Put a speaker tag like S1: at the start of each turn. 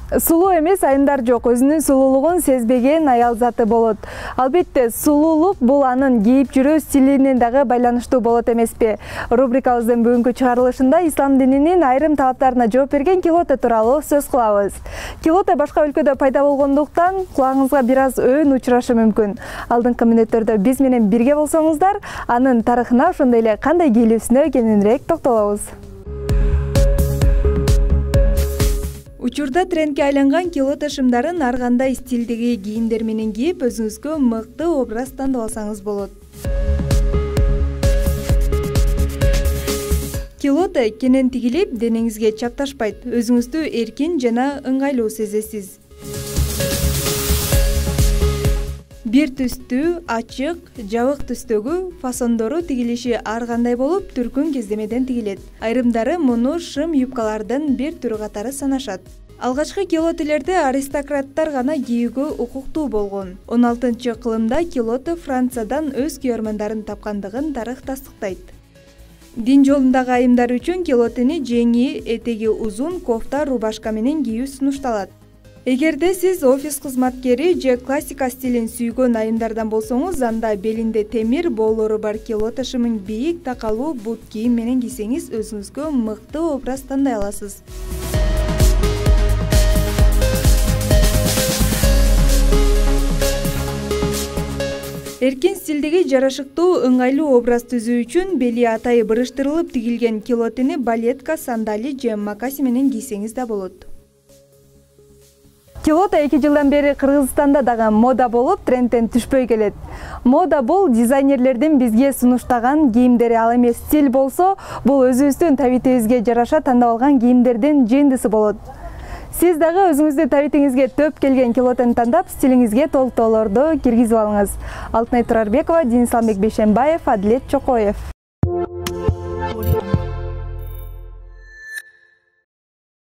S1: Сулуу эмес айымдар жок, өзүнүн сулуулугун сезбеген аял заты болот. Албетте, сулуулук бул анын кийип жүрүү стилине дагы байланыштуу болот эмеспи? Рубрикабыздын бүгүнкү чыгарылышында ислам дининин айрым талаптарына жооп берген килоте тууралуу сөз кылабыз. Килоте башка өлкөдө пайда болгондуктан кулагыңызга бир аз өөн учурашы мүмкүн. Алдыңкы мүнөттөрдө биз менен бирге болсоңуздар, анын тарыхына ошондой эле кандай кийлүүсүнө кененирээк токтолобуз. Учурда трендке айланган килоте шымдарын ар кандай стилдеги кийимдер менен кийип, өзүңүзгө мыкты образ тандап алсаңыз болот. Килоте кенен тигилип, денеңизге чапташпайт, өзүңүздү эркин жана ыңгайлуу сезесиз. Бир түстүү, ачык, жабык түстөгү фасондору тигилиши ар кандай болуп, түркүн кездемеден тигилет. Айрымдары муну шым юбкалардын бир түрү катары санашат. Алгачкы килотелерди аристократтар гана кийүүгө укуктуу болгон. 16-кылымда килоте Франциядан өз күйөрмандарын тапкандыгын тарых тастыктайт. Дин жолундагы айымдар үчүн килотени жеңи, этеги узун кофта, рубашка менен кийүү сунушталат. Эгерде сиз офис кызматкери же классика стилин сүйгөн айымдардан болсоңуз, анда белинде темир боолору бар килоте шымын бийик такалуу бут кийим менен кийсеңиз, өзүңүзгө мыкты образ тандай аласыз. Эркин стилдеги жарашыктуу, ыңгайлуу образ түзүү үчүн бели атайы бырыштырылып тигилген килотени балетка, сандали же макаси менен кийсеңиз да болот. Килоте 2 жылдан бери Кыргызстанда дагы мода болуп, трендтен түшпөй келет. Мода бул дизайнерлердин бизге сунуштаган кийимдери, ал эмес стиль болсо, бул өзүбүздүн табитибизге жараша тандап алган кийимдердин жыйындысы болот. Сиз дагы өзүңүздүн табитиңизге төп келген килотени тандап, стилиңизге толуктоолорду киргизип алыңыз. Алтынай Турарбекова, Денис Алмек Бейшенбаев, Адилет Чокоев.